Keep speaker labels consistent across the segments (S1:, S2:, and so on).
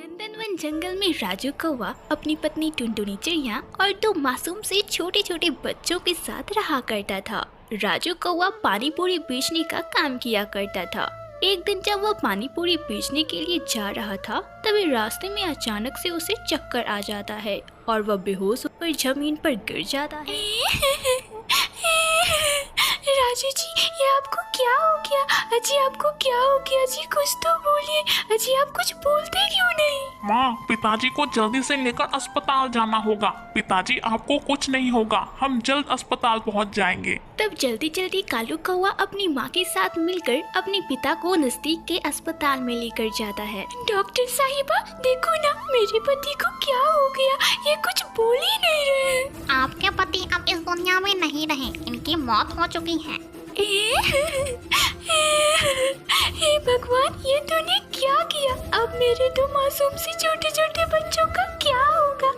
S1: नंदनवन जंगल में राजू कौवा अपनी पत्नी टुनटुनी चिड़िया और दो मासूम से छोटे छोटे बच्चों के साथ रहा करता था। राजू कौवा पानी पूरी बेचने का काम किया करता था। एक दिन जब वह पानी पूरी बेचने के लिए जा रहा था, तभी रास्ते में अचानक से उसे चक्कर आ जाता है और वह बेहोश होकर जमीन पर गिर जाता है। राजू जी, ये आपको क्या हो गया? अजी आपको क्या हो गया? जी कुछ तो बोलिए। अजी आप कुछ बोलते क्यों नहीं?
S2: माँ, पिताजी को जल्दी से लेकर अस्पताल जाना होगा। पिताजी, आपको कुछ नहीं होगा, हम जल्द अस्पताल पहुँच जाएंगे।
S1: तब जल्दी जल्दी कालू कौवा अपनी माँ के साथ मिलकर अपने पिता को नजदीक के अस्पताल में लेकर जाता है। डॉक्टर साहिबा, देखो ना, मेरे पति को क्या हो गया? ये कुछ बोल ही नहीं रहे।
S3: आपके पति अब इस दुनिया में नहीं रहे, इनकी मौत हो चुकी है।
S1: हे भगवान, ये तूने क्या किया? अब मेरे दो मासूम से छोटे छोटे बच्चों का क्या होगा?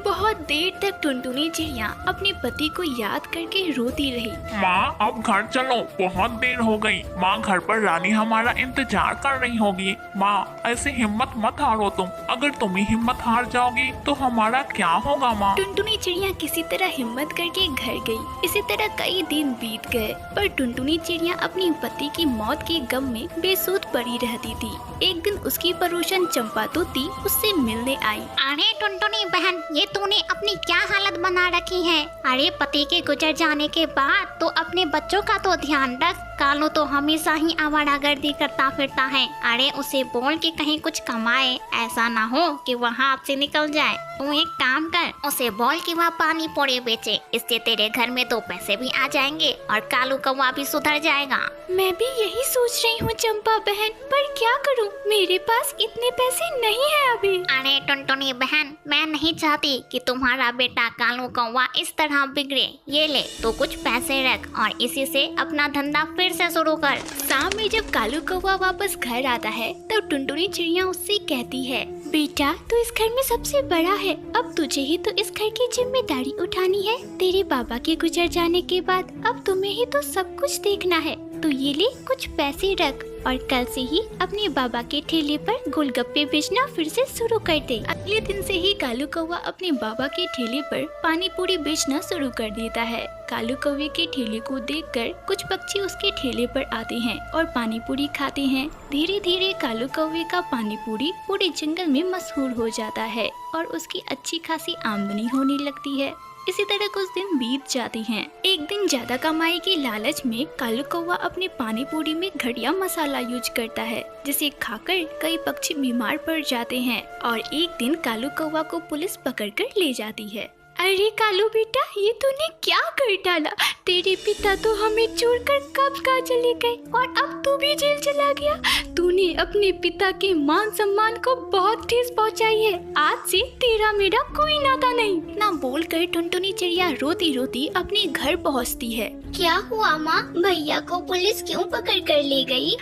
S1: बहुत देर तक टुनटुनी चिड़िया अपने पति को याद करके रोती रही।
S2: माँ, अब घर चलो, बहुत देर हो गई। माँ, घर पर रानी हमारा इंतजार कर रही होगी। माँ, ऐसे हिम्मत मत हारो तुम। अगर तुम ही हिम्मत हार जाओगी तो हमारा क्या होगा? माँ,
S1: टुनटुनी चिड़िया किसी तरह हिम्मत करके घर गई। इसी तरह कई दिन बीत गए, पर टुनटुनी चिड़िया अपनी पति की मौत के गम में बेसुध पड़ी रहती थी। एक दिन उसकी पड़ोसन चंपा तोती उससे मिलने आई।
S3: अरे टुनटुनी बहन, ये तूने अपनी क्या हालत बना रखी है? अरे पति के गुजर जाने के बाद तो अपने बच्चों का तो ध्यान रख। कालू तो हमेशा ही आवारागर्दी करता फिरता है। अरे उसे बोल के कहीं कुछ कमाए, ऐसा ना हो कि वह हाथ से निकल जाए। तू एक काम कर, उसे बोल कि वह पानी पूरी बेचे, इससे तेरे घर में 2 पैसे भी आ जाएंगे और कालू कौवा भी सुधर जाएगा।
S1: मैं भी यही सोच रही हूँ चंपा बहन, पर क्या करूँ? मेरे पास इतने पैसे नहीं है अभी।
S3: अरे टुनटुनी बहन, मैं नहीं चाहती कि तुम्हारा बेटा कालू कौवा इस तरह बिगड़े। ये ले, तो कुछ पैसे रख और इसी से अपना धंधा फिर से शुरू कर।
S1: शाम में जब कालू कौवा वापस घर आता है, तब टुनटुनी चिड़िया उससे कहती है, बेटा तू इस घर में सबसे बड़ा है, अब तुझे ही तो इस घर की जिम्मेदारी उठानी है। तेरे बाबा के गुजर जाने के बाद अब तुम्हें ही तो सब कुछ देखना है। तो ये ले, कुछ पैसे रख और कल से ही अपने बाबा के ठेले पर गोलगप्पे बेचना फिर से शुरू कर दे। अगले दिन से ही कालू कौवा अपने बाबा के ठेले पर पानी पूरी बेचना शुरू कर देता है। कालू कौवे के ठेले को देखकर कुछ पक्षी उसके ठेले पर आते हैं और पानी पूरी खाते हैं। धीरे धीरे कालू कौवे का पानी पूरी पूरे जंगल में मशहूर हो जाता है और उसकी अच्छी खासी आमदनी होने लगती है। इसी तरह कुछ दिन बीत जाते हैं। एक दिन ज्यादा कमाई के लालच में कालू कौवा अपने पानी पूरी में घटिया मसाला यूज करता है, जिसे खाकर कई पक्षी बीमार पड़ जाते हैं और एक दिन कालू कौवा को पुलिस पकड़कर ले जाती है। अरे कालू बेटा, ये तूने क्या कर डाला? तेरे पिता तो हमें छोड़कर कब का चले गए और अब तू भी जेल चला गया। तूने अपने पिता के मान सम्मान को बहुत ठेस पहुंचाई है। आज से तेरा मेरा कोई नाता नहीं। ना बोलकर टुनटुनी चिड़िया रोती रोती अपने घर पहुंचती है।
S4: क्या हुआ माँ? भैया को पुलिस क्यों पकड़ कर ले गई?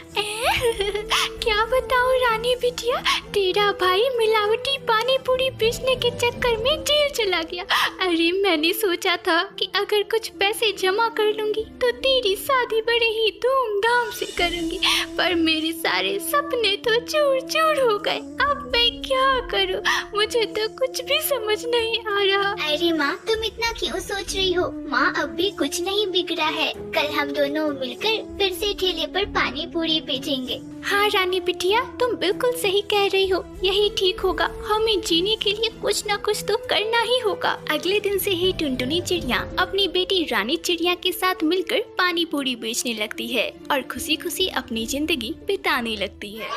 S1: क्या बताऊं रानी बिटिया, तेरा भाई मिलावटी पानी पूरी बेचने के चक्कर में जेल चला गया। अरे मैंने सोचा था कि अगर कुछ पैसे जमा कर लूंगी तो तेरी शादी बड़े ही धूमधाम से करूंगी, पर मेरे सारे सपने तो चूर चूर हो गए। अब मैं क्या करूं? मुझे तो कुछ भी समझ नहीं आ रहा।
S4: अरे माँ, तुम इतना क्यों सोच रही हो? माँ, अब भी कुछ नहीं बिगड़ा है। कल हम दोनों मिलकर फिर से ठेले पर पानी पूरी बेचेंगे।
S1: हाँ रानी बिटिया, तुम बिल्कुल सही कह रही हो, यही ठीक होगा। हमें जीने के लिए कुछ न कुछ तो करना ही होगा। अगले दिन से ही टुनटुनी चिड़िया अपनी बेटी रानी चिड़िया के साथ मिलकर पानी पूरी बेचने लगती है और खुशी खुशी अपनी जिंदगी बिताने लगती है।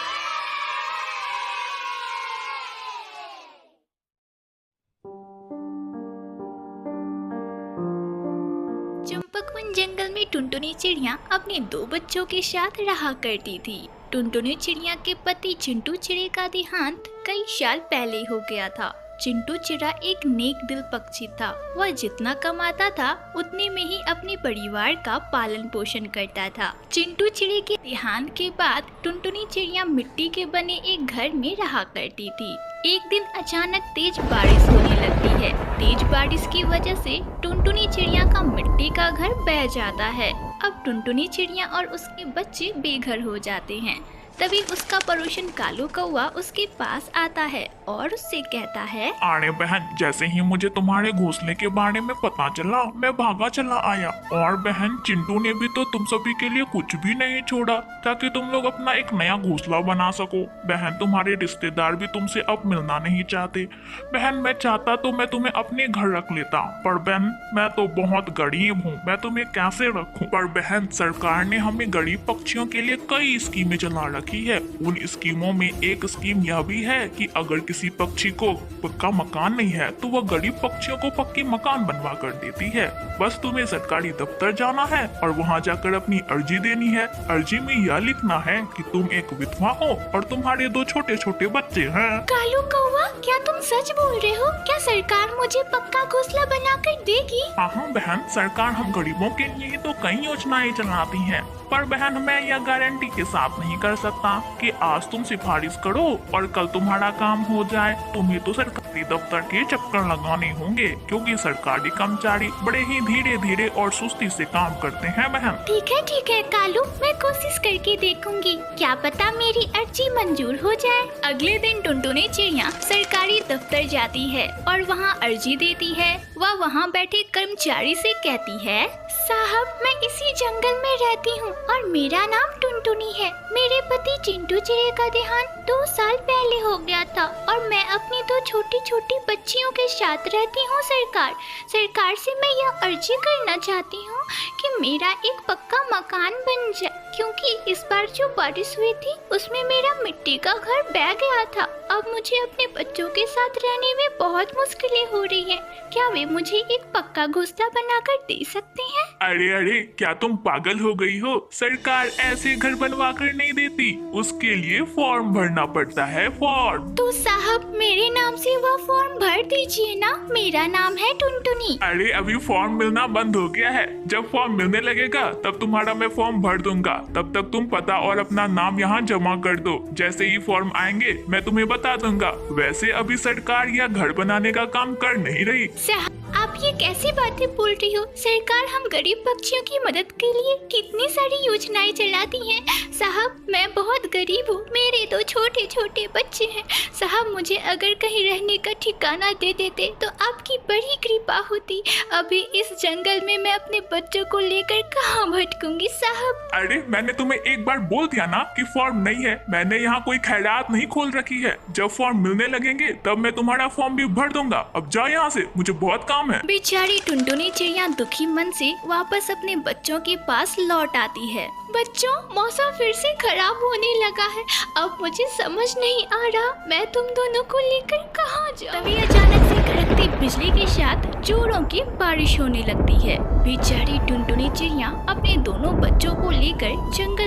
S1: चंपकवन जंगल में टुनटुनी चिड़िया अपने 2 बच्चों के साथ रहा करती थी। टुनटुनी चिड़िया के पति चिंटू चिड़े का देहांत कई साल पहले हो गया था। चिंटू चिड़ा एक नेक दिल पक्षी था। वह जितना कमाता था उतने में ही अपने परिवार का पालन पोषण करता था। चिंटू चिड़े के देहांत के बाद टुनटुनी चिड़िया मिट्टी के बने एक घर में रहा करती थी। एक दिन अचानक तेज बारिश होने लगती है। तेज बारिश की वजह से टुनटुनी चिड़िया का मिट्टी का घर बह जाता है। अब टुनटुनी चिड़िया और उसके बच्चे बेघर हो जाते हैं। तभी उसका पड़ोसन कालू कौवा उसके पास आता है और उससे कहता है,
S2: अरे बहन, जैसे ही मुझे तुम्हारे घोंसले के बारे में पता चला मैं भागा चला आया। और बहन, चिंटू ने भी तो तुम सभी के लिए कुछ भी नहीं छोड़ा ताकि तुम लोग अपना एक नया घोंसला बना सको। बहन, तुम्हारे रिश्तेदार भी तुमसे अब मिलना नहीं चाहते। बहन, मैं चाहता तो मैं तुम्हें अपने घर रख लेता, पर बहन मैं तो बहुत गरीब हूँ, मैं तुम्हें कैसे रखूँ। पर बहन, सरकार ने हमें गरीब पक्षियों के लिए कई स्कीमें चला रखी है। उन स्कीमों में एक स्कीम यह भी है कि अगर किसी पक्षी को पक्का मकान नहीं है तो वह गरीब पक्षियों को पक्की मकान बनवा कर देती है। बस तुम्हें सरकारी दफ्तर जाना है और वहाँ जाकर अपनी अर्जी देनी है। अर्जी में यह लिखना है कि तुम एक विधवा हो और तुम्हारे 2 छोटे छोटे बच्चे हैं।
S1: कालू कौवा, क्या तुम सच बोल रहे हो? क्या सरकार मुझे पक्का घोंसला बनाकर देगी?
S2: हाँ बहन, सरकार हम गरीबों के लिए तो कई योजनाएं चलाती है, पर बहन मैं यह गारंटी के साथ नहीं कर सकता कि आज तुम सिफारिश करो और कल तुम्हारा काम हो जाए। तुम्हें तो सरकारी दफ्तर के चक्कर लगाने होंगे, क्योंकि सरकारी कर्मचारी बड़े ही धीरे धीरे और सुस्ती से काम करते हैं बहन।
S1: ठीक है कालू, मैं कोशिश करके देखूंगी, क्या पता मेरी अर्जी मंजूर हो जाए। अगले दिन टुनटुनी चिड़िया सरकारी दफ्तर जाती है और वहाँ अर्जी देती है। वह वहाँ बैठे कर्मचारी से कहती है, साहब मैं इसी जंगल में रहती हूँ और मेरा नाम टुनटुनी है। मेरे पति चिंटू चिड़िया का देहांत 2 साल पहले हो गया था और मैं अपनी 2 छोटी छोटी बच्चियों के साथ रहती हूँ। सरकार से मैं यह अर्जी करना चाहती हूँ कि मेरा एक पक्का मकान बन जाए, क्योंकि इस बार जो बारिश हुई थी उसमें मेरा मिट्टी का घर बह गया था। अब मुझे अपने बच्चों के साथ रहने में बहुत मुश्किलें हो रही हैं। क्या वे मुझे एक पक्का घोंसला बनाकर दे सकते हैं?
S2: अरे, क्या तुम पागल हो गई हो? सरकार ऐसे घर बनवा कर नहीं देती, उसके लिए फॉर्म भरना पड़ता है, फॉर्म।
S1: तो साहब मेरे नाम से वह फॉर्म भर दीजिए ना, मेरा नाम है टुनटुनी।
S2: अरे अभी फॉर्म मिलना बंद हो गया है, जब फॉर्म मिलने लगेगा तब तुम्हारा मैं फॉर्म भर दूंगा। तब तक तुम पता और अपना नाम यहाँ जमा कर दो। जैसे ही फॉर्म आएंगे मैं तुम्हें बता दूंगा। वैसे अभी सरकार यह घर बनाने का काम कर नहीं रही।
S1: साहब आप ये कैसी बातें बोल रही हो? सरकार हम गरीब पक्षियों की मदद के लिए कितनी सारी योजनाएं चलाती हैं। साहब मैं बहुत गरीब हूँ, मेरे 2 छोटे छोटे बच्चे हैं। साहब मुझे अगर कहीं रहने का ठिकाना दे देते तो आपकी बड़ी कृपा होती। अभी इस जंगल में मैं अपने बच्चों को लेकर कहाँ भटकूंगी साहब?
S2: अरे मैंने तुम्हें एक बार बोल दिया ना कि फॉर्म नहीं है। मैंने यहाँ कोई खैरात नहीं खोल रखी है। जब फॉर्म मिलने लगेंगे तब मैं तुम्हारा फॉर्म भी भर दूंगा। अब जाओ यहाँ से, मुझे बहुत काम है।
S1: बेचारी टुनटुनी चिड़िया दुखी मन से वापस अपने बच्चों के पास लौट आती है। बच्चों, मौसम फिर से खराब होने लगा है। अब मुझे समझ नहीं आ रहा मैं तुम दोनों को लेकर कहाँ जाऊँ। तभी अचानक से कड़कती बिजली के साथ जोरों की बारिश होने लगती है। बेचारी टुनटुनी चिड़िया अपने दोनों बच्चों को लेकर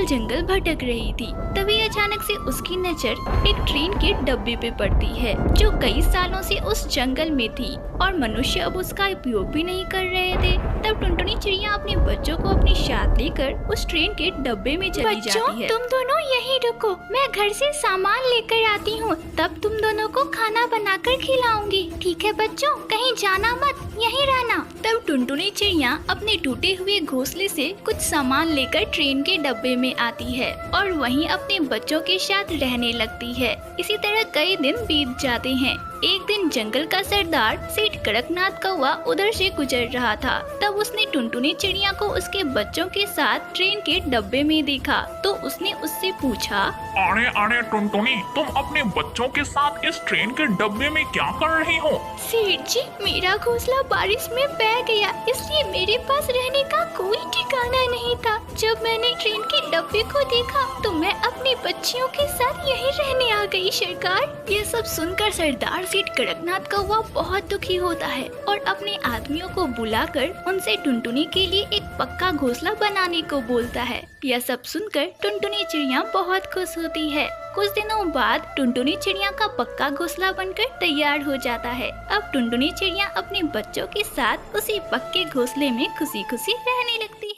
S1: जंगल भटक रही थी। तभी अचानक से उसकी नजर एक ट्रेन के डब्बे पे पड़ती है, जो कई सालों से उस जंगल में थी और मनुष्य अब उसका उपयोग भी नहीं कर रहे थे। तब टुनटुनी चिड़िया अपने बच्चों को अपने साथ लेकर उस ट्रेन के डब्बे में चली जाती है। तुम दोनों यहीं रुको, मैं घर से सामान लेकर आती हूँ, तब तुम दोनों को खाना बनाकर खिलाऊंगी। ठीक है बच्चों, कहीं जाना मत, यहीं रहना। तब टुनटुनी चिड़िया अपने टूटे हुए घोंसले से कुछ सामान लेकर ट्रेन के डब्बे में आती है और वहीं अपने बच्चों के साथ रहने लगती है। इसी तरह कई दिन बीत जाते हैं। एक दिन जंगल का सरदार सेठ कड़कनाथ कौवा उधर से गुजर रहा था। तब उसने टुनटुनी चिड़िया को उसके बच्चों के साथ ट्रेन के डब्बे में देखा, तो उसने उससे पूछा,
S2: अरे टुनटुनी, तुम अपने बच्चों के साथ इस ट्रेन के डब्बे में क्या कर रही हो?
S1: सेठ जी, मेरा घोंसला बारिश में बह गया, इसलिए मेरे पास रहने का कोई ठिकाना नहीं था। जब मैंने ट्रेन के डब्बे को देखा तो मैं अपने बच्चियों के साथ यहीं रहने आ गई सरकार। ये सब सुनकर सरदार सेठ कड़कनाथ कौवा बहुत दुखी होता है और अपने आदमियों को बुलाकर उनसे टुनटुनी के लिए एक पक्का घोंसला बनाने को बोलता है। यह सब सुनकर टुनटुनी चिड़िया बहुत खुश होती है। कुछ दिनों बाद टुनटुनी चिड़िया का पक्का घोंसला बनकर तैयार हो जाता है। अब टुनटुनी चिड़िया अपने बच्चों के साथ उसी पक्के घोंसले में खुशी खुशी रहने लगती है।